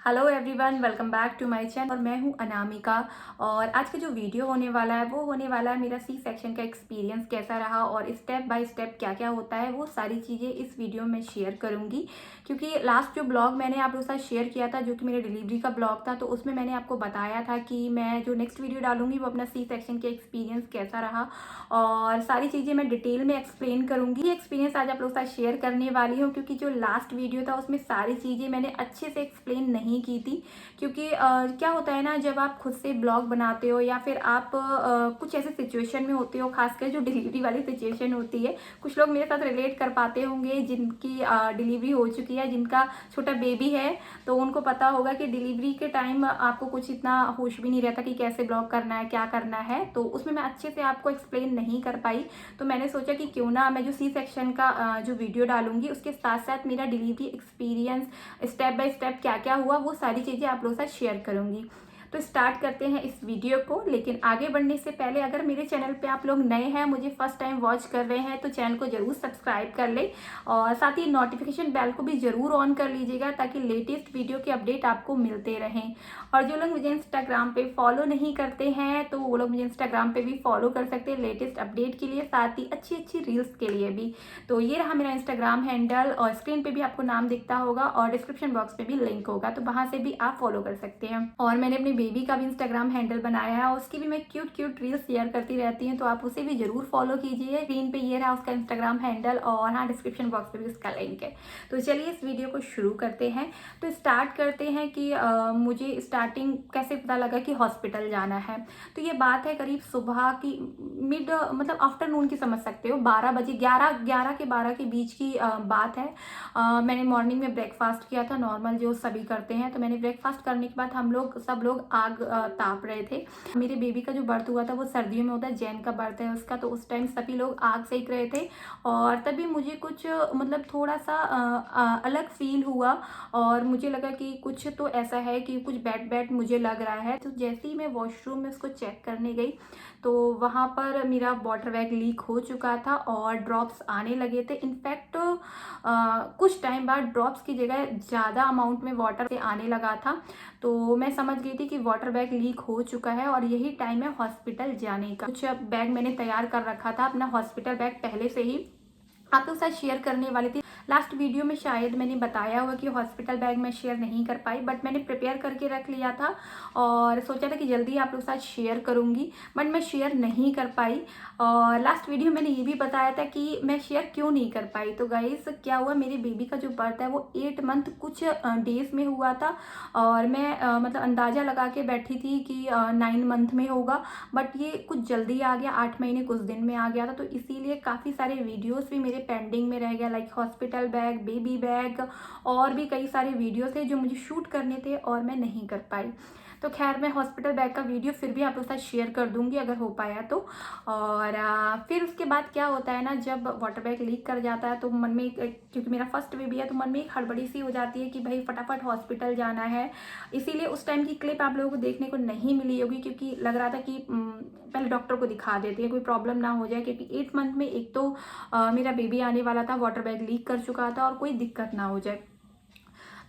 Hello everyone, welcome back to my channel. और मैं हूं अनामिका। और आज का जो वीडियो होने वाला है वो होने वाला है मेरा सी सेक्शन का एक्सपीरियंस कैसा रहा और स्टेप बाय स्टेप क्या क्या होता है वो सारी चीज़ें इस वीडियो में शेयर करूंगी। क्योंकि लास्ट जो ब्लॉग मैंने आप लोगों के साथ शेयर किया था जो कि मेरे डिलीवरी का ब्लॉग था, तो उसमें मैंने आपको बताया था कि मैं जो नेक्स्ट वीडियो डालूंगी वो अपना सी सेक्शन के एक्सपीरियंस कैसा रहा और सारी चीज़ें मैं डिटेल में एक्सप्लेन करूंगी। ये एक्सपीरियंस आज आप लोगों के साथ शेयर करने वाली हूँ क्योंकि जो लास्ट वीडियो था उसमें सारी चीज़ें मैंने अच्छे से एक्सप्लेन नहीं की थी। क्योंकि क्या होता है ना, जब आप खुद से ब्लॉग बनाते हो या फिर आप कुछ ऐसे सिचुएशन में होते हो, खासकर जो डिलीवरी वाली सिचुएशन होती है, कुछ लोग मेरे साथ रिलेट कर पाते होंगे जिनकी डिलीवरी हो चुकी है, जिनका छोटा बेबी है, तो उनको पता होगा कि डिलीवरी के टाइम आपको कुछ इतना होश भी नहीं रहता कि कैसे ब्लॉग करना है, क्या करना है। तो उसमें मैं अच्छे से आपको एक्सप्लेन नहीं कर पाई, तो मैंने सोचा कि क्यों ना मैं जो सी सेक्शन का जो वीडियो डालूंगी उसके साथ साथ मेरा delivery experience step by step क्या क्या हुआ वो सारी चीज़ें आप लोगों के साथ शेयर करूंगी। तो स्टार्ट करते हैं इस वीडियो को। लेकिन आगे बढ़ने से पहले अगर मेरे चैनल पे आप लोग नए हैं, मुझे फर्स्ट टाइम वॉच कर रहे हैं, तो चैनल को जरूर सब्सक्राइब कर ले और साथ ही नोटिफिकेशन बेल को भी जरूर ऑन कर लीजिएगा ताकि लेटेस्ट वीडियो के अपडेट आपको मिलते रहें। और जो लोग मुझे इंस्टाग्राम पे फॉलो नहीं करते हैं तो वो लोग मुझे इंस्टाग्राम पे भी फॉलो कर सकते हैं लेटेस्ट अपडेट के लिए, साथ ही अच्छी अच्छी रील्स के लिए भी। तो ये रहा मेरा इंस्टाग्राम हैंडल और स्क्रीन पे भी आपको नाम दिखता होगा और डिस्क्रिप्शन बॉक्स में भी लिंक होगा, तो वहां से भी आप फॉलो कर सकते हैं। और मैंने अपनी बेबी का भी इंस्टाग्राम हैंडल बनाया है और उसकी भी मैं क्यूट क्यूट रील्स शेयर करती रहती हूँ, तो आप उसे भी जरूर फॉलो कीजिए। स्क्रीन पे ये रहा उसका इंस्टाग्राम हैंडल और हाँ, डिस्क्रिप्शन बॉक्स पे भी उसका लिंक है। तो चलिए इस वीडियो को शुरू करते हैं। तो स्टार्ट करते हैं कि मुझे स्टार्टिंग कैसे पता लगा कि हॉस्पिटल जाना है। तो ये बात है करीब सुबह की मिड मतलब आफ्टरनून की समझ सकते हो, 12 बजे, 11 के 12 के बीच की बात है। मैंने मॉर्निंग में ब्रेकफास्ट किया था, नॉर्मल जो सभी करते हैं। तो मैंने ब्रेकफास्ट करने के बाद हम लोग सब लोग आग ताप रहे थे। मेरे बेबी का जो बर्थ हुआ था वो सर्दियों में होता है, जैन का बर्थ है उसका, तो उस टाइम सभी लोग आग सेक रहे थे और तभी मुझे कुछ मतलब थोड़ा सा अलग फील हुआ और मुझे लगा कि कुछ तो ऐसा है कि कुछ बैड बैड मुझे लग रहा है। तो जैसे ही मैं वॉशरूम में उसको चेक करने गई तो वहाँ पर मेरा वाटर बैग लीक हो चुका था और ड्रॉप्स आने लगे थे। इनफैक्ट कुछ टाइम बाद ड्रॉप्स की जगह ज़्यादा अमाउंट में वाटर से आने लगा था। तो मैं समझ गई थी कि वाटर बैग लीक हो चुका है और यही टाइम है हॉस्पिटल जाने का। कुछ बैग मैंने तैयार कर रखा था, अपना हॉस्पिटल बैग पहले से ही आप लोग साथ शेयर करने वाली थी। लास्ट वीडियो में शायद मैंने बताया हुआ कि हॉस्पिटल बैग मैं शेयर नहीं कर पाई, बट मैंने प्रिपेयर करके रख लिया था और सोचा था कि जल्दी आप लोग साथ शेयर करूंगी, बट मैं शेयर नहीं कर पाई। और लास्ट वीडियो मैंने ये भी बताया था कि मैं शेयर क्यों नहीं कर पाई। तो गाइस क्या हुआ, मेरे बेबी का जो बर्थ है वो 8 मंथ कुछ डेज में हुआ था और मैं मतलब अंदाज़ा लगा के बैठी थी कि 9 मंथ में होगा, बट ये कुछ जल्दी आ गया, 8 महीने कुछ दिन में आ गया था। तो इसीलिए काफ़ी सारे वीडियोस भी मेरे पेंडिंग में रह गया, like hospital bag, baby bag और भी कई सारे वीडियोस थे जो मुझे शूट करने थे और मैं नहीं कर पाई। तो खैर मैं हॉस्पिटल बैग का वीडियो फिर भी आप लोग के साथ शेयर कर दूंगी अगर हो पाया तो। और फिर उसके बाद क्या होता है ना, जब वाटर बैग लीक कर जाता है तो मन में क्योंकि मेरा फर्स्ट बेबी है तो मन में एक हड़बड़ी सी हो जाती है कि भाई फटाफट हॉस्पिटल जाना है। इसीलिए उस टाइम की क्लिप आप लोगों को देखने को नहीं मिली होगी क्योंकि लग रहा था कि पहले डॉक्टर को दिखा देते हैं, कोई प्रॉब्लम ना हो जाए। क्योंकि 8 मंथ में एक तो मेरा बेबी आने वाला था, वाटर बैग लीक कर चुका था और कोई दिक्कत ना हो जाए।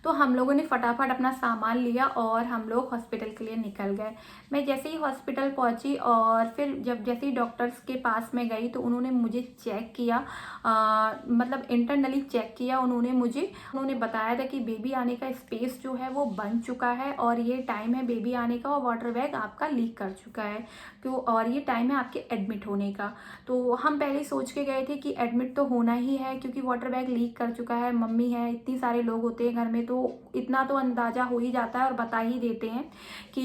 तो हम लोगों ने फटाफट अपना सामान लिया और हम लोग हॉस्पिटल के लिए निकल गए। मैं जैसे ही हॉस्पिटल पहुंची और फिर जैसे ही डॉक्टर्स के पास में गई तो उन्होंने मुझे चेक किया, मतलब इंटरनली चेक किया उन्होंने बताया था कि बेबी आने का स्पेस जो है वो बन चुका है और ये टाइम है बेबी आने का और वाटर बैग आपका लीक कर चुका है क्यों, और ये टाइम है आपके एडमिट होने का। तो हम पहले सोच के गए थे कि एडमिट तो होना ही है क्योंकि वाटर बैग लीक कर चुका है, मम्मी है, इतनी सारे लोग होते हैं घर में, तो इतना तो अंदाज़ा हो ही जाता है और बता ही देते हैं कि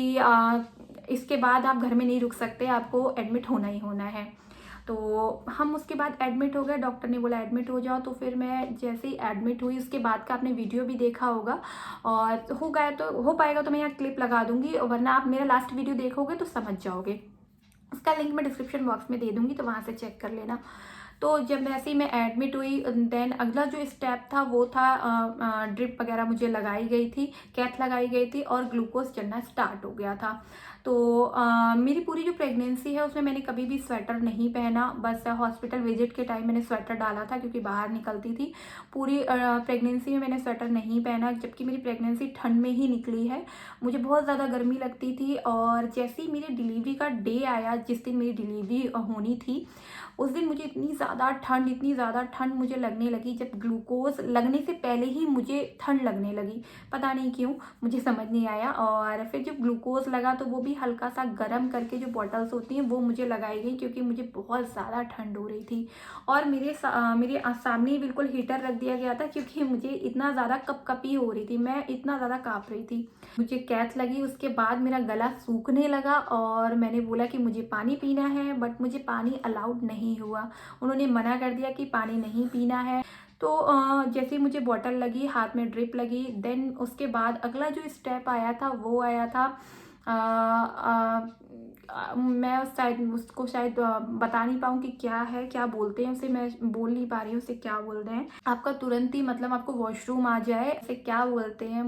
इसके बाद आप घर में नहीं रुक सकते, आपको एडमिट होना ही होना है। तो हम उसके बाद एडमिट हो गए, डॉक्टर ने बोला एडमिट हो जाओ। तो फिर मैं जैसे ही एडमिट हुई उसके बाद का आपने वीडियो भी देखा होगा और हो गया तो हो पाएगा तो मैं यहाँ क्लिप लगा दूंगी, वरना आप मेरा लास्ट वीडियो देखोगे तो समझ जाओगे। उसका लिंक मैं डिस्क्रिप्शन बॉक्स में दे दूंगी, तो वहाँ से चेक कर लेना। तो जब वैसे ही मैं एडमिट हुई, देन अगला जो स्टेप था वो था ड्रिप वगैरह मुझे लगाई गई थी, कैथ लगाई गई थी और ग्लूकोज चढ़ना स्टार्ट हो गया था। तो मेरी पूरी जो प्रेगनेंसी है उसमें मैंने कभी भी स्वेटर नहीं पहना, बस हॉस्पिटल विजिट के टाइम मैंने स्वेटर डाला था क्योंकि बाहर निकलती थी। पूरी प्रेगनेंसी में मैंने स्वेटर नहीं पहना, जबकि मेरी प्रेगनेंसी ठंड में ही निकली है। मुझे बहुत ज़्यादा गर्मी लगती थी और जैसे ही मेरी डिलीवरी का डे आया, जिस दिन मेरी डिलीवरी होनी थी, उस दिन मुझे इतनी ज़्यादा ठंड मुझे लगने लगी। जब ग्लूकोज लगने से पहले ही मुझे ठंड लगने लगी, पता नहीं क्यों, मुझे समझ नहीं आया। और फिर जब ग्लूकोज लगा तो वो भी हल्का सा गर्म करके जो बॉटल्स होती हैं वो मुझे लगाई गई, क्योंकि मुझे बहुत ज़्यादा ठंड हो रही थी। और मेरे सामने ही बिल्कुल हीटर रख दिया गया था, क्योंकि मुझे इतना ज़्यादा कपकपी हो रही थी, मैं इतना ज़्यादा काँप रही थी। मुझे कैथ लगी, उसके बाद मेरा गला सूखने लगा और मैंने बोला कि मुझे पानी पीना है, बट मुझे पानी अलाउड नहीं हुआ। उन्होंने मना कर दिया कि पानी नहीं पीना है। तो जैसे ही मुझे बॉटल लगी, हाथ में ड्रिप लगी, देन उसके बाद अगला जो स्टेप आया था वो आया था मैं उसको शायद बता नहीं पाऊँ कि क्या है, क्या बोलते हैं उसे, मैं बोल नहीं पा रही हूँ उसे क्या बोल रहे हैं। आपका तुरंत ही मतलब आपको वॉशरूम आ जाए, उसे क्या बोलते हैं,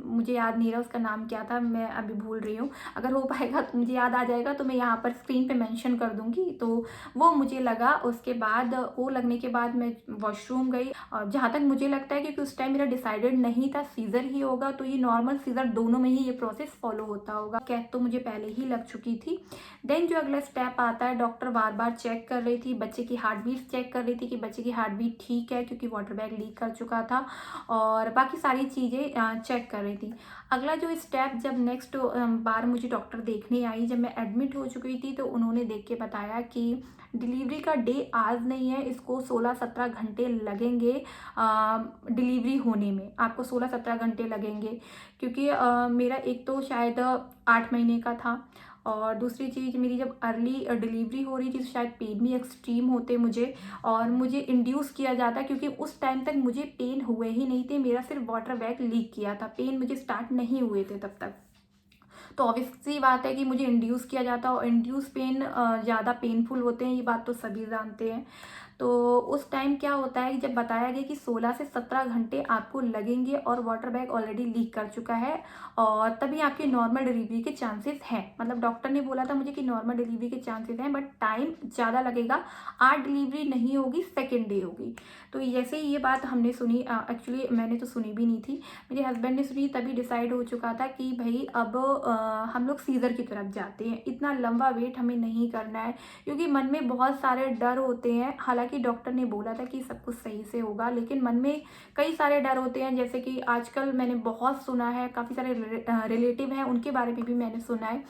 मुझे याद नहीं रहा उसका नाम क्या था, मैं अभी भूल रही हूँ। अगर हो पाएगा तो मुझे याद आ जाएगा तो मैं यहाँ पर स्क्रीन पे मेंशन कर दूँगी। तो वो मुझे लगा, उसके बाद वो लगने के बाद मैं वॉशरूम गई। और जहाँ तक मुझे लगता है, क्योंकि उस टाइम मेरा डिसाइडेड नहीं था सीज़र ही होगा, तो ये नॉर्मल सीज़र दोनों में ही ये प्रोसेस फॉलो होता होगा। कैथ तो मुझे पहले ही लग चुकी थी। देन जो अगला स्टेप आता है, डॉक्टर बार बार चेक कर रही थी, बच्चे की हार्ट बीट चेक कर रही थी कि बच्चे की हार्ट बीट ठीक है, क्योंकि वाटर बैग लीक कर चुका था, और बाकी सारी चीज़ें चेक कर रही थी। अगला जो स्टेप, जब नेक्स्ट बार मुझे डॉक्टर देखने आई, जब मैं एडमिट हो चुकी थी, तो उन्होंने देख के बताया कि डिलीवरी का डे आज नहीं है, इसको 16-17 घंटे लगेंगे डिलीवरी होने में, आपको 16-17 घंटे लगेंगे। क्योंकि मेरा एक तो शायद 8 महीने का था, और दूसरी चीज़, मेरी जब अर्ली डिलीवरी हो रही थी तो शायद पेन भी एक्सट्रीम होते मुझे, और मुझे इंड्यूस किया जाता, क्योंकि उस टाइम तक मुझे पेन हुए ही नहीं थे, मेरा सिर्फ वाटर बैग लीक किया था, पेन मुझे स्टार्ट नहीं हुए थे तब तक। तो ऑब्वियस सी बात है कि मुझे इंड्यूस किया जाता, और इंड्यूस पेन ज़्यादा पेनफुल होते हैं, ये बात तो सभी जानते हैं। तो उस टाइम क्या होता है, जब बताया गया कि 16 से 17 घंटे आपको लगेंगे और वाटर बैग ऑलरेडी लीक कर चुका है, और तभी आपके नॉर्मल डिलीवरी के चांसेस हैं। मतलब डॉक्टर ने बोला था मुझे कि नॉर्मल डिलीवरी के चांसेस हैं, बट टाइम ज़्यादा लगेगा, आज डिलीवरी नहीं होगी, सेकेंड डे होगी। तो जैसे ही ये बात हमने सुनी, एक्चुअली मैंने तो सुनी भी नहीं थी, मेरे हस्बैंड ने सुनी, तभी डिसाइड हो चुका था कि भाई अब हम लोग सीज़र की तरफ जाते हैं, इतना लंबा वेट हमें नहीं करना है, क्योंकि मन में बहुत सारे डर होते हैं। हालांकि डॉक्टर ने बोला था कि सब कुछ सही से होगा, लेकिन मन में कई सारे डर होते हैं। जैसे कि आजकल मैंने बहुत सुना है, काफ़ी सारे रिलेटिव हैं उनके बारे में भी मैंने सुना है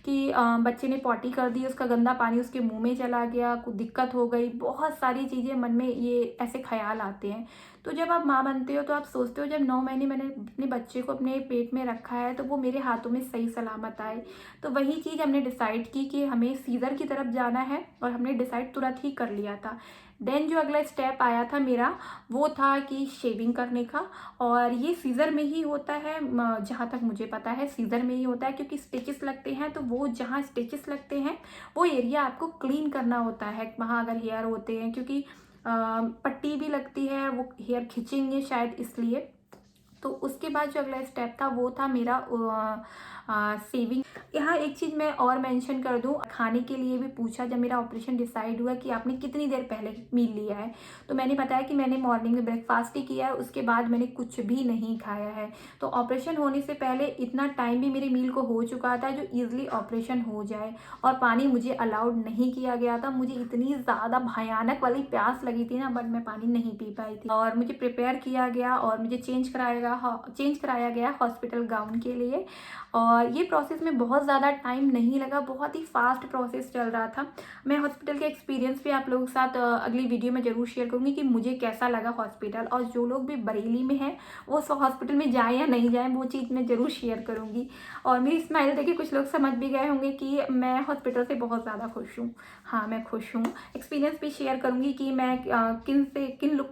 कि बच्चे ने पॉटी कर दी, उसका गंदा पानी उसके मुंह में चला गया, कुछ दिक्कत हो गई, बहुत सारी चीज़ें मन में ये ऐसे ख्याल आते हैं। तो जब आप माँ बनते हो तो आप सोचते हो, जब 9 महीने मैंने अपने बच्चे को अपने पेट में रखा है, तो वो मेरे हाथों में सही सलामत आए। तो वही चीज़ हमने डिसाइड की कि हमें सीज़र की तरफ जाना है, और हमने डिसाइड तुरंत ही कर लिया था। देन जो अगला स्टेप आया था मेरा, वो था कि शेविंग करने का, और ये सीज़र में ही होता है, जहाँ तक मुझे पता है सीज़र में ही होता है, क्योंकि स्टिचेस लगते हैं, तो वो जहाँ स्टिचेस लगते हैं वो एरिया आपको क्लीन करना होता है, वहाँ अगर हेयर होते हैं, क्योंकि पट्टी भी लगती है, वो हेयर खींचेंगे शायद इसलिए। तो उसके बाद जो अगला स्टेप था वो था मेरा सेविंग। यहाँ एक चीज़ मैं और मेंशन कर दूँ, खाने के लिए भी पूछा जब मेरा ऑपरेशन डिसाइड हुआ कि आपने कितनी देर पहले मील लिया है, तो मैंने बताया कि मैंने मॉर्निंग में ब्रेकफास्ट ही किया है, उसके बाद मैंने कुछ भी नहीं खाया है। तो ऑपरेशन होने से पहले इतना टाइम भी मेरे मील को हो चुका था जो ईजिली ऑपरेशन हो जाए, और पानी मुझे अलाउड नहीं किया गया था। मुझे इतनी ज़्यादा भयानक वाली प्यास लगी थी ना, बट मैं पानी नहीं पी पाई थी, और मुझे प्रिपेयर किया गया और मुझे चेंज कराया गया हॉस्पिटल गाउन के लिए। और ये प्रोसेस में बहुत ज़्यादा टाइम नहीं लगा, बहुत ही फास्ट प्रोसेस चल रहा था। मैं हॉस्पिटल के एक्सपीरियंस भी आप लोगों के साथ अगली वीडियो में ज़रूर शेयर करूँगी कि मुझे कैसा लगा हॉस्पिटल, और जो लोग भी बरेली में हैं वो हॉस्पिटल में जाएँ या नहीं जाएँ, वो चीज़ मैं ज़रूर शेयर करूँगी। और मेरी स्माइल देखिए कुछ लोग समझ भी गए होंगे कि मैं हॉस्पिटल से बहुत ज़्यादा खुश हूँ। हाँ, मैं खुश हूँ। एक्सपीरियंस भी शेयर करूँगी कि मैं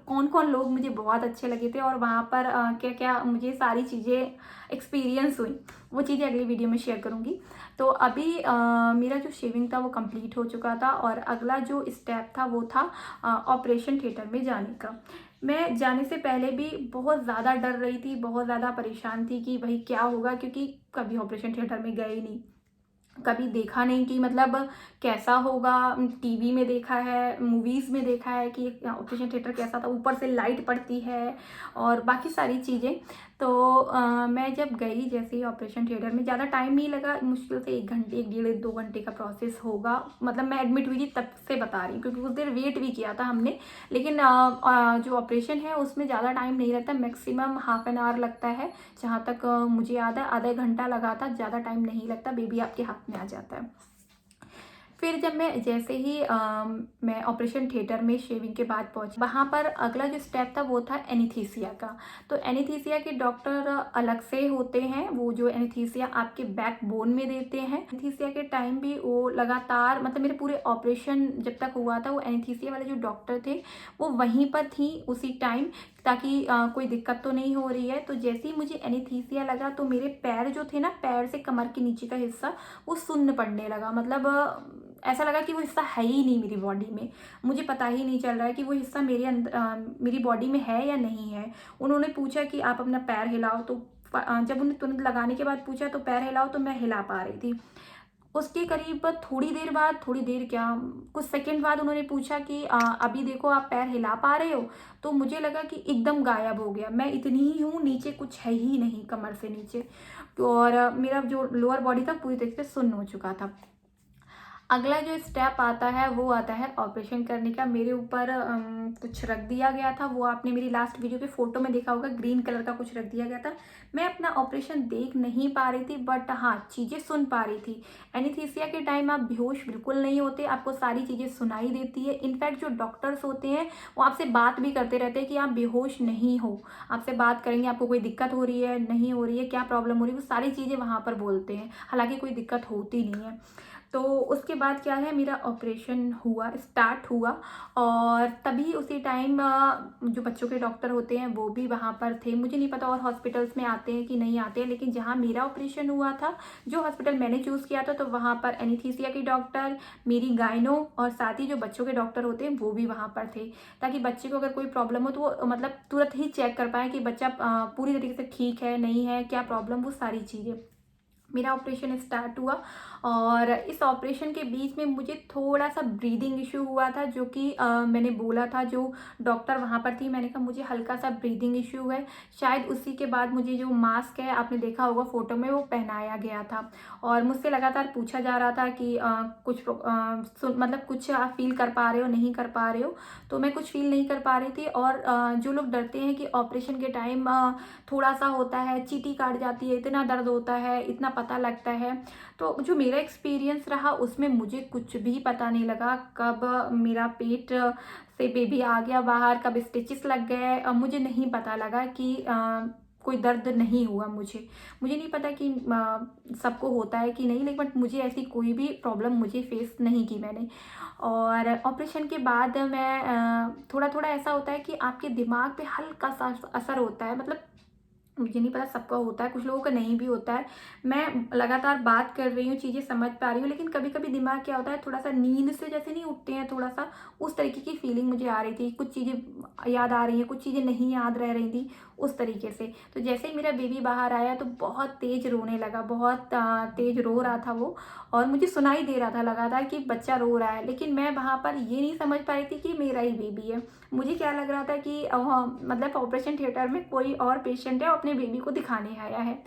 कौन कौन लोग मुझे बहुत अच्छे लगे थे, और वहाँ पर क्या क्या मुझे सारी चीज़ें एक्सपीरियंस हुई, वो चीज़ें अगली वीडियो में शेयर करूँगी। तो अभी मेरा जो शेविंग था वो कंप्लीट हो चुका था और अगला जो स्टेप था वो था ऑपरेशन थिएटर में जाने का। मैं जाने से पहले भी बहुत ज़्यादा डर रही थी, बहुत ज़्यादा परेशान थी कि भाई क्या होगा, क्योंकि कभी ऑपरेशन थिएटर में गए ही नहीं, कभी देखा नहीं कि मतलब कैसा होगा। टीवी में देखा है, मूवीज़ में देखा है कि ऑपरेशन थिएटर कैसा था, ऊपर से लाइट पड़ती है और बाकी सारी चीज़ें। तो मैं जब गई जैसे ही ऑपरेशन थिएटर में, ज़्यादा टाइम नहीं लगा, मुश्किल से 1 घंटे, 1 डेढ़ 2 घंटे का प्रोसेस होगा। मतलब मैं एडमिट हुई थी तब से बता रही हूँ, क्योंकि कुछ देर वेट भी किया था हमने। लेकिन जो ऑपरेशन है उसमें ज़्यादा टाइम नहीं लगता, मैक्सिमम हाफ एन आवर लगता है, जहाँ तक मुझे याद है। आधा घंटा लगा था, ज़्यादा टाइम नहीं लगता, बेबी आपके हाथ में आ जाता है। फिर जब मैं जैसे ही मैं ऑपरेशन थिएटर में शेविंग के बाद पहुंची, वहाँ पर अगला जो स्टेप था वो था एनेस्थीसिया का। तो एनेस्थीसिया के डॉक्टर अलग से होते हैं, वो जो एनेस्थीसिया आपके बैक बोन में देते हैं। एनेस्थीसिया के टाइम भी वो लगातार, मतलब मेरे पूरे ऑपरेशन जब तक हुआ था, वो एनेस्थीसिया वाले जो डॉक्टर थे वो वहीं पर थी उसी टाइम, ताकि कोई दिक्कत तो नहीं हो रही है। तो जैसे ही मुझे एनेस्थीसिया लगा तो मेरे पैर जो थे ना, पैर से कमर के नीचे का हिस्सा वो सुन्न पड़ने लगा। मतलब ऐसा लगा कि वो हिस्सा है ही नहीं मेरी बॉडी में, मुझे पता ही नहीं चल रहा है कि वो हिस्सा मेरे अंदर मेरी बॉडी में है या नहीं है। उन्होंने पूछा कि आप अपना पैर हिलाओ, तो जब उन्हें तुरंत लगाने के बाद पूछा तो पैर हिलाओ, तो मैं हिला पा रही थी। उसके करीब थोड़ी देर बाद, थोड़ी देर क्या, कुछ सेकंड बाद उन्होंने पूछा कि अभी देखो आप पैर हिला पा रहे हो। तो मुझे लगा कि एकदम गायब हो गया, मैं इतनी ही हूँ, नीचे कुछ है ही नहीं कमर से नीचे। तो और मेरा जो लोअर बॉडी था पूरी तरीके से सुन्न हो चुका था। अगला जो स्टेप आता है वो आता है ऑपरेशन करने का। मेरे ऊपर कुछ रख दिया गया था, वो आपने मेरी लास्ट वीडियो के फोटो में देखा होगा, ग्रीन कलर का कुछ रख दिया गया था। मैं अपना ऑपरेशन देख नहीं पा रही थी, बट हाँ चीज़ें सुन पा रही थी। एनेस्थीसिया के टाइम आप बेहोश बिल्कुल नहीं होते, आपको सारी चीज़ें सुनाई देती है। इनफैक्ट जो डॉक्टर्स होते हैं वो आपसे बात भी करते रहते हैं कि आप बेहोश नहीं हो, आपसे बात करेंगे, आपको कोई दिक्कत हो रही है नहीं हो रही है, क्या प्रॉब्लम हो रही है, वो सारी चीज़ें वहाँ पर बोलते हैं, हालांकि कोई दिक्कत होती नहीं है। तो उसके बाद क्या है, मेरा ऑपरेशन हुआ, स्टार्ट हुआ। और तभी उसी टाइम जो बच्चों के डॉक्टर होते हैं वो भी वहाँ पर थे। मुझे नहीं पता और हॉस्पिटल्स में आते हैं कि नहीं आते हैं, लेकिन जहाँ मेरा ऑपरेशन हुआ था, जो हॉस्पिटल मैंने चूज़ किया था, तो वहाँ पर एनेस्थीसिया के डॉक्टर, मेरी गायनो और साथ ही जो बच्चों के डॉक्टर होते हैं वो भी वहाँ पर थे, ताकि बच्चे को अगर कोई प्रॉब्लम हो तो वो मतलब तुरंत ही चेक कर पाएँ कि बच्चा पूरी तरीके से ठीक है नहीं है, क्या प्रॉब्लम, वो सारी चीज़ें। मेरा ऑपरेशन स्टार्ट हुआ और इस ऑपरेशन के बीच में मुझे थोड़ा सा ब्रीदिंग इशू हुआ था, जो कि मैंने बोला था जो डॉक्टर वहाँ पर थी, मैंने कहा मुझे हल्का सा ब्रीदिंग इशू है। शायद उसी के बाद मुझे जो मास्क है, आपने देखा होगा फोटो में, वो पहनाया गया था और मुझसे लगातार पूछा जा रहा था कि मतलब कुछ आप फील कर पा रहे हो, नहीं कर पा रहे हो। तो मैं कुछ फील नहीं कर पा रही थी। और जो लोग डरते हैं कि ऑपरेशन के टाइम थोड़ा सा होता है, चीटी काट जाती है, इतना दर्द होता है, इतना पता लगता है, तो जो मेरा एक्सपीरियंस रहा उसमें मुझे कुछ भी पता नहीं लगा। कब मेरा पेट से बेबी आ गया बाहर, कब स्टिचेस लग गए, मुझे नहीं पता लगा कि कोई दर्द नहीं हुआ। मुझे नहीं पता कि सबको होता है कि नहीं, लेकिन मुझे ऐसी कोई भी प्रॉब्लम मुझे फेस नहीं की मैंने। और ऑपरेशन के बाद मैं थोड़ा थोड़ा ऐसा होता है कि आपके दिमाग पे हल्का सा असर होता है, मतलब मुझे नहीं पता सबका होता है, कुछ लोगों का नहीं भी होता है। मैं लगातार बात कर रही हूँ, चीज़ें समझ पा रही हूँ, लेकिन कभी कभी दिमाग क्या होता है, थोड़ा सा नींद से जैसे नहीं उठते हैं, थोड़ा सा उस तरीके की फीलिंग मुझे आ रही थी। कुछ चीज़ें याद आ रही हैं, कुछ चीज़ें नहीं याद रह रही थी, उस तरीके से। तो जैसे ही मेरा बेबी बाहर आया तो बहुत तेज़ रोने लगा, बहुत तेज़ रो रहा था वो, और मुझे सुनाई दे रहा था लगातार कि बच्चा रो रहा है, लेकिन मैं वहाँ पर ये नहीं समझ पा रही थी कि मेरा ही बेबी है। मुझे क्या लग रहा था कि मतलब ऑपरेशन थिएटर में कोई और पेशेंट है, वो अपने बेबी को दिखाने आया है,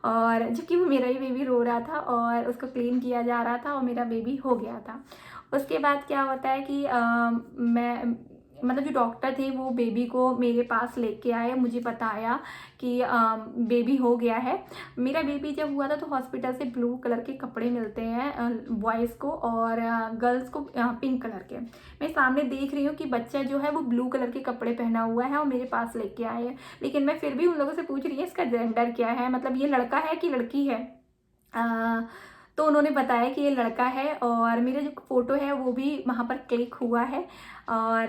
और जबकि वो मेरा ही बेबी रो रहा था और उसको क्लीन किया जा रहा था और मेरा बेबी हो गया था। उसके बाद क्या होता है कि मैं मतलब जो डॉक्टर थे वो बेबी को मेरे पास लेके आए, मुझे बताया कि बेबी हो गया है। मेरा बेबी जब हुआ था तो हॉस्पिटल से ब्लू कलर के कपड़े मिलते हैं बॉयज़ को, और गर्ल्स को पिंक कलर के। मैं सामने देख रही हूँ कि बच्चा जो है वो ब्लू कलर के कपड़े पहना हुआ है और मेरे पास लेके आए हैं, लेकिन मैं फिर भी उन लोगों से पूछ रही है इसका जेंडर क्या है, मतलब ये लड़का है कि लड़की है। तो उन्होंने बताया कि ये लड़का है और मेरा जो फ़ोटो है वो भी वहाँ पर क्लिक हुआ है। और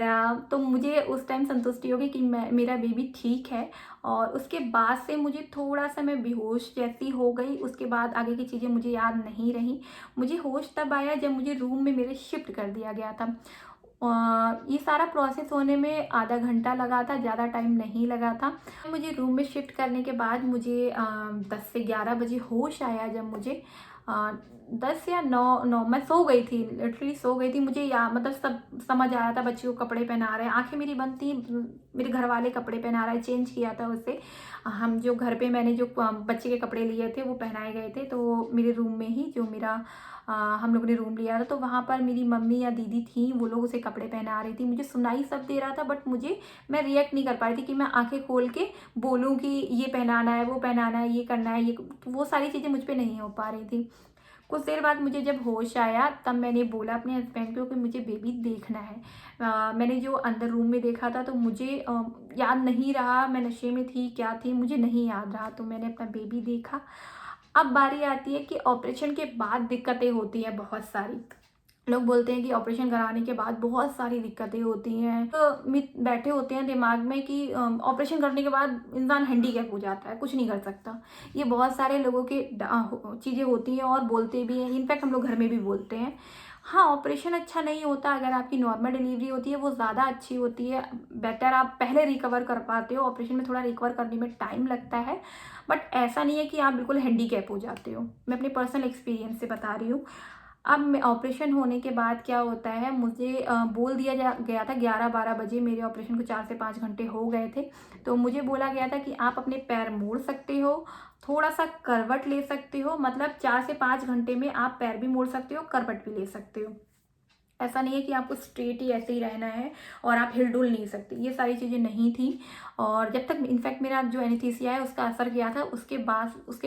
तो मुझे उस टाइम संतुष्टि हो गई कि मेरा बेबी ठीक है। और उसके बाद से मुझे थोड़ा-सा मैं बेहोश जैसी हो गई, उसके बाद आगे की चीज़ें मुझे याद नहीं रहीं। मुझे होश तब आया जब मुझे रूम में मेरे शिफ्ट कर दिया गया था। ये सारा प्रोसेस होने में आधा घंटा लगा था, ज़्यादा टाइम नहीं लगा था। मुझे रूम में शिफ्ट करने के बाद मुझे 10 से 11 बजे होश आया, जब मुझे 10 या 9 मैं सो गई थी, लिटरली सो गई थी। मुझे या मतलब सब समझ आया था, बच्चे को कपड़े पहना रहे हैं, आँखें मेरी बंद थी, मेरे घर वाले कपड़े पहना रहे हैं, चेंज किया था उसे। हम जो घर पे मैंने जो बच्चे के कपड़े लिए थे वो पहनाए गए थे, तो मेरे रूम में ही जो मेरा हम लोगों ने रूम लिया था, तो वहाँ पर मेरी मम्मी या दीदी थी, वो लोग उसे कपड़े पहना रही थी। मुझे सुनाई सब दे रहा था, बट मैं रिएक्ट नहीं कर पा रही थी कि मैं आँखें खोल के बोलूँ कि ये पहनाना है, वो पहनाना है, ये करना है, ये वो सारी चीज़ें मुझ पे नहीं हो पा रही थी। कुछ देर बाद मुझे जब होश आया, तब मैंने बोला अपने हस्बैंड को कि मुझे बेबी देखना है। मैंने जो अंदर रूम में देखा था, तो मुझे याद नहीं रहा, मैं नशे में थी, क्या थी, मुझे नहीं याद रहा। तो मैंने अपना बेबी देखा। अब बारी आती है कि ऑपरेशन के बाद दिक्कतें होती हैं बहुत सारी। लोग बोलते हैं कि ऑपरेशन कराने के बाद बहुत सारी दिक्कतें होती हैं, तो मिथ बैठे होते हैं दिमाग में कि ऑपरेशन करने के बाद इंसान हैंडीकैप हो जाता है, कुछ नहीं कर सकता। ये बहुत सारे लोगों के चीज़ें होती हैं और बोलते भी हैं, इनफैक्ट हम लोग घर में भी बोलते हैं। हाँ, ऑपरेशन अच्छा नहीं होता, अगर आपकी नॉर्मल डिलीवरी होती है वो ज़्यादा अच्छी होती है, बेटर आप पहले रिकवर कर पाते हो। ऑपरेशन में थोड़ा रिकवर करने में टाइम लगता है, बट ऐसा नहीं है कि आप बिल्कुल हैंडीकैप हो जाते हो। मैं अपने पर्सनल एक्सपीरियंस से बता रही हूँ। अब मैं ऑपरेशन होने के बाद क्या होता है, मुझे बोल दिया गया था 11-12 बजे, मेरे ऑपरेशन को 4 से 5 घंटे हो गए थे। तो मुझे बोला गया था कि आप अपने पैर मोड़ सकते हो, थोड़ा-सा करवट ले सकते हो, मतलब 4 से 5 घंटे में आप पैर भी मोड़ सकते हो, करवट भी ले सकते हो। ऐसा नहीं है कि आपको स्ट्रेट ही ऐसे ही रहना है और आप हिल-डुल नहीं सकते, ये सारी चीज़ें नहीं थी। और जब तक इनफैक्ट मेरा जो एनेस्थीसिया है उसका असर किया था, उसके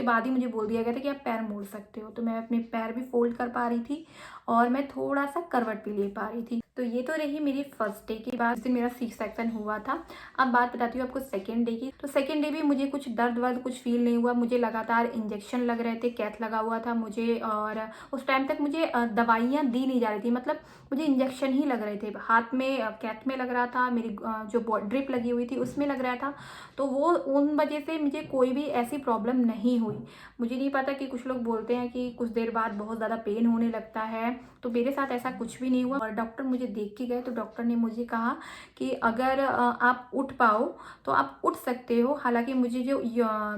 बाद ही मुझे बोल दिया गया था कि आप पैर मोड़ सकते हो। तो मैं अपने पैर भी फ़ोल्ड कर पा रही थी और मैं थोड़ा-सा करवट भी ले पा रही थी। तो ये तो रही मेरी फर्स्ट डे की बात, जिस दिन मेरा सी सेक्शन हुआ था। अब बात बताती हूँ आपको सेकंड डे की। तो सेकंड डे भी मुझे कुछ दर्द-वर्द कुछ फ़ील नहीं हुआ, मुझे लगातार इंजेक्शन लग रहे थे, कैथ लगा हुआ था मुझे। और उस टाइम तक मुझे दवाइयाँ दी नहीं जा रही थी, मतलब मुझे इंजेक्शन ही लग रहे थे। हाथ में कैथ में लग रहा था, मेरी जो ड्रिप लगी हुई थी उसमें लग रहा था। तो वो उन वजह से मुझे कोई भी ऐसी प्रॉब्लम नहीं हुई। मुझे नहीं पता कि कुछ लोग बोलते हैं कि कुछ देर बाद बहुत ज़्यादा पेन होने लगता है, तो मेरे साथ ऐसा कुछ भी नहीं हुआ। और डॉक्टर मुझे देख के गए, तो डॉक्टर ने मुझे कहा कि अगर आप उठ पाओ तो आप उठ सकते हो। हालाँकि मुझे जो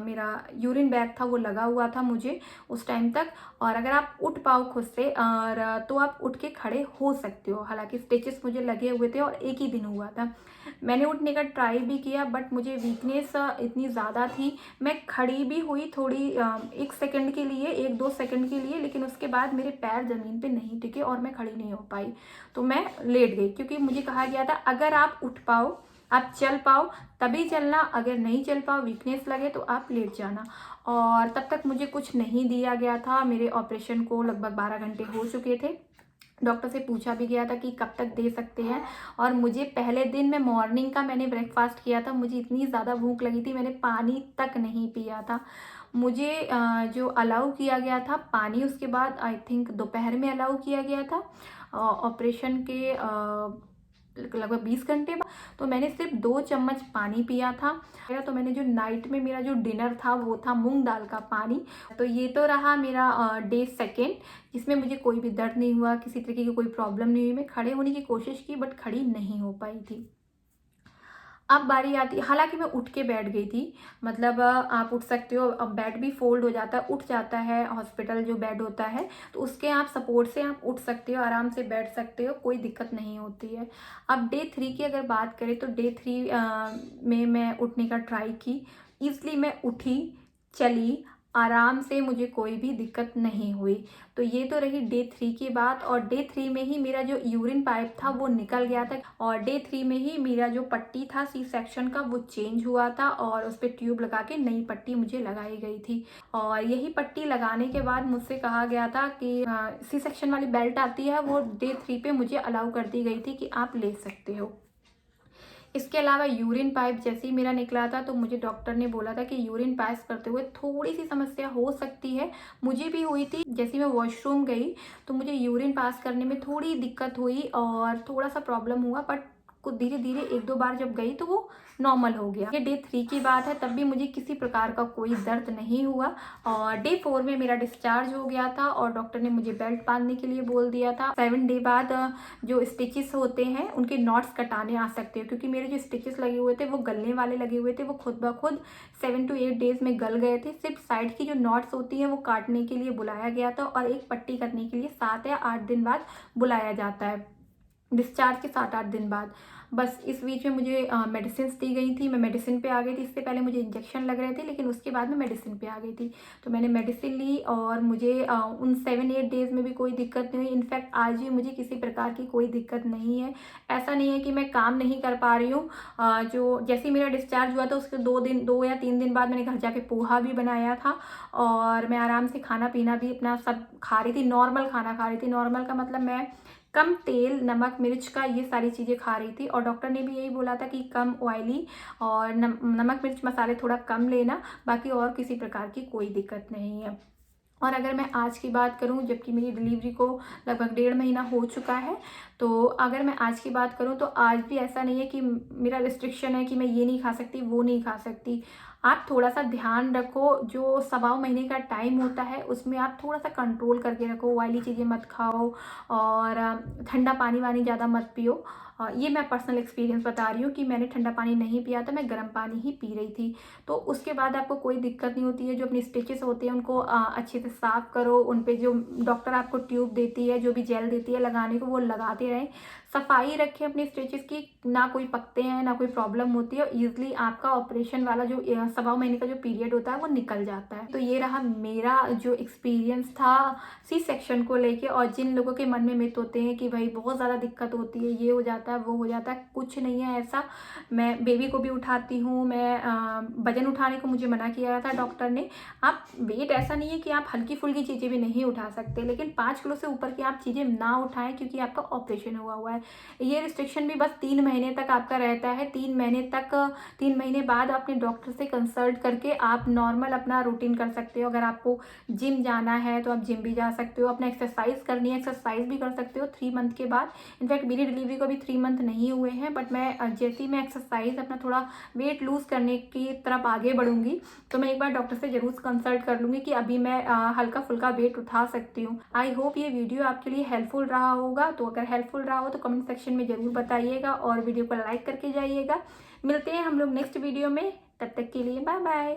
मेरा यूरिन बैग था वो लगा हुआ था मुझे उस टाइम तक, और अगर आप उठ पाओ खुद से और तो आप उठ के खड़े हो सकते हो। हालाँकि स्टिचेस मुझे लगे हुए थे और एक ही दिन हुआ था। मैंने उठने का ट्राई भी किया, बट मुझे वीकनेस इतनी ज़्यादा थी। मैं खड़ी भी हुई थोड़ी 1 सेकंड के लिए, 1-2 सेकंड के लिए, लेकिन उसके बाद मेरे पैर ज़मीन पे नहीं टिके और मैं खड़ी नहीं हो पाई। तो मैं लेट गई, क्योंकि मुझे कहा गया था अगर आप उठ पाओ, आप चल पाओ तभी चलना, अगर नहीं चल पाओ, वीकनेस लगे तो आप लेट जाना। और तब तक मुझे कुछ नहीं दिया गया था। मेरे ऑपरेशन को लगभग 12 घंटे हो चुके थे। डॉक्टर से पूछा भी गया था कि कब तक दे सकते हैं। और मुझे पहले दिन में मॉर्निंग का मैंने ब्रेकफास्ट किया था, मुझे इतनी ज़्यादा भूख लगी थी, मैंने पानी तक नहीं पिया था। मुझे जो अलाउ किया गया था पानी, उसके बाद आई थिंक दोपहर में अलाउ किया गया था ऑपरेशन के लगभग 20 घंटे बाद। तो मैंने सिर्फ 2 चम्मच पानी पिया था। तो मैंने जो नाइट में मेरा जो डिनर था वो था मूंग दाल का पानी। तो ये तो रहा मेरा डे सेकेंड, जिसमें मुझे कोई भी दर्द नहीं हुआ, किसी तरीके की कोई प्रॉब्लम नहीं हुई। मैं खड़े होने की कोशिश की, बट खड़ी नहीं हो पाई थी। अब बारी आती, हालाँकि मैं उठ के बैठ गई थी, मतलब आप उठ सकते हो, अब बेड भी फ़ोल्ड हो जाता है, उठ जाता है, हॉस्पिटल जो बेड होता है, तो उसके आप सपोर्ट से आप उठ सकते हो, आराम से बैठ सकते हो, कोई दिक्कत नहीं होती है। अब डे 3 की अगर बात करें, तो डे 3 में मैं उठने का ट्राई की, ईज़िली मैं उठी, चली, आराम से, मुझे कोई भी दिक्कत नहीं हुई। तो ये तो रही डे 3 की बात। और डे 3 में ही मेरा जो यूरिन पाइप था वो निकल गया था, और डे 3 में ही मेरा जो पट्टी था सी सेक्शन का वो चेंज हुआ था, और उस पे ट्यूब लगा के नई पट्टी मुझे लगाई गई थी। और यही पट्टी लगाने के बाद मुझसे कहा गया था कि सी सेक्शन वाली बेल्ट आती है, वो डे 3 पे मुझे अलाउ कर दी गई थी कि आप ले सकते हो। इसके अलावा यूरिन पाइप जैसे ही मेरा निकला था तो मुझे डॉक्टर ने बोला था कि यूरिन पास करते हुए थोड़ी-सी समस्या हो सकती है। मुझे भी हुई थी, जैसे ही मैं वॉशरूम गई तो मुझे यूरिन पास करने में थोड़ी दिक्कत हुई और थोड़ा-सा प्रॉब्लम हुआ, बट कुछ धीरे-धीरे 1-2 बार जब गई तो वो नॉर्मल हो गया। ये डे 3 की बात है, तब भी मुझे किसी प्रकार का कोई दर्द नहीं हुआ और डे 4 में मेरा डिस्चार्ज हो गया था और डॉक्टर ने मुझे बेल्ट बाँधने के लिए बोल दिया था। 7 डे बाद जो स्टिचेस होते हैं उनके नॉट्स कटाने आ सकते हो, क्योंकि मेरे जो स्टिचेस लगे हुए थे वो गलने वाले लगे हुए थे, वो खुद ब खुद 7 to 8 डेज में गल गए थे। सिर्फ साइड की जो नॉट्स होती हैं वो काटने के लिए बुलाया गया था और एक पट्टी करने के लिए 7 या 8 दिन बाद बुलाया जाता है, डिस्चार्ज के 7-8 दिन बाद। बस इस बीच में मुझे मेडिसिन्स दी गई थी, मैं मेडिसिन पे आ गई थी। इससे पहले मुझे इंजेक्शन लग रहे थे, लेकिन उसके बाद मैं मेडिसिन पे आ गई थी। तो मैंने मेडिसिन ली और मुझे उन 7-8 डेज़ में भी कोई दिक्कत नहीं हुई। इनफैक्ट आज भी मुझे किसी प्रकार की कोई दिक्कत नहीं है। ऐसा नहीं है कि मैं काम नहीं कर पा रही हूँ। जो जैसे ही मेरा डिस्चार्ज हुआ था उसके 2 या 3 दिन बाद मैंने घर जाके पोहा भी बनाया था और मैं आराम से खाना-पीना भी अपना सब खा रही थी, नॉर्मल खाना खा रही थी। नॉर्मल का मतलब मैं कम तेल, नमक, मिर्च का ये सारी चीज़ें खा रही थी और डॉक्टर ने भी यही बोला था कि कम ऑयली और नमक, मिर्च, मसाले थोड़ा कम लेना, बाकी और किसी प्रकार की कोई दिक्कत नहीं है। और अगर मैं आज की बात करूं, जबकि मेरी डिलीवरी को लगभग 1.5 महीना हो चुका है, तो अगर मैं आज की बात करूं तो आज भी ऐसा नहीं है कि मेरा रिस्ट्रिक्शन है कि मैं ये नहीं खा सकती, वो नहीं खा सकती। आप थोड़ा-सा ध्यान रखो, जो 1.25 महीने का टाइम होता है उसमें आप थोड़ा-सा कंट्रोल करके रखो, ऑयली चीज़ें मत खाओ और ठंडा पानी-वानी ज़्यादा मत पियो। ये मैं पर्सनल एक्सपीरियंस बता रही हूँ कि मैंने ठंडा पानी नहीं पिया था, मैं गर्म पानी ही पी रही थी। तो उसके बाद आपको कोई दिक्कत नहीं होती है। जो अपनी स्टिचेस होते हैं उनको अच्छे से साफ़ करो, उन पे जो डॉक्टर आपको ट्यूब देती है, जो भी जेल देती है लगाने को, वो लगाते रहें। सफाई रखें अपनी स्टिचेस की, ना कोई पकते हैं, ना कोई प्रॉब्लम होती है और ईज़िली आपका ऑपरेशन वाला जो 1.25 महीने का जो पीरियड होता है वो निकल जाता है। तो ये रहा मेरा जो एक्सपीरियंस था सी सेक्शन को लेके। और जिन लोगों के मन में मिथ होते हैं कि भाई बहुत ज़्यादा दिक्कत होती है, ये हो जाता है, वो हो जाता है, कुछ नहीं है ऐसा। मैं बेबी को भी उठाती हूँ, मैं वज़न उठाने को मुझे मना किया था डॉक्टर ने। आप वेट ऐसा नहीं है कि आप हल्की-फुल्की चीज़ें भी नहीं उठा सकते, लेकिन 5 किलो से ऊपर की आप चीज़ें ना उठाएँ, क्योंकि आपका ऑपरेशन हुआ है। ये रिस्ट्रिक्शन भी बस 3 महीने तक आपका रहता है। 3 महीने तक 3 महीने बाद अपने डॉक्टर से कंसल्ट करके आप नॉर्मल अपना रूटीन कर सकते हो। अगर आपको जिम जाना है तो आप जिम भी जा सकते हो, अपना एक्सरसाइज करनी है, एक्सरसाइज भी कर सकते हो 3 मंथ के बाद। इनफैक्ट मेरी डिलीवरी को अभी 3 मंथ नहीं हुए हैं, बट मैं जैसे ही मैं एक्सरसाइज अपना थोड़ा वेट लूज़ करने की तरफ आगे बढ़ूँगी, तो मैं एक बार डॉक्टर से ज़रूर कंसल्ट कर लूँगी कि अभी मैं हल्का-फुल्का वेट उठा सकती हूँ। आई होप ये वीडियो आपके लिए हेल्पफुल रहा होगा। तो अगर हेल्पफुल रहा हो तो कमेंट सेक्शन में ज़रूर बताइएगा और वीडियो को लाइक करके जाइएगा। मिलते हैं हम लोग नेक्स्ट वीडियो में, तब तक के लिए बाय बाय।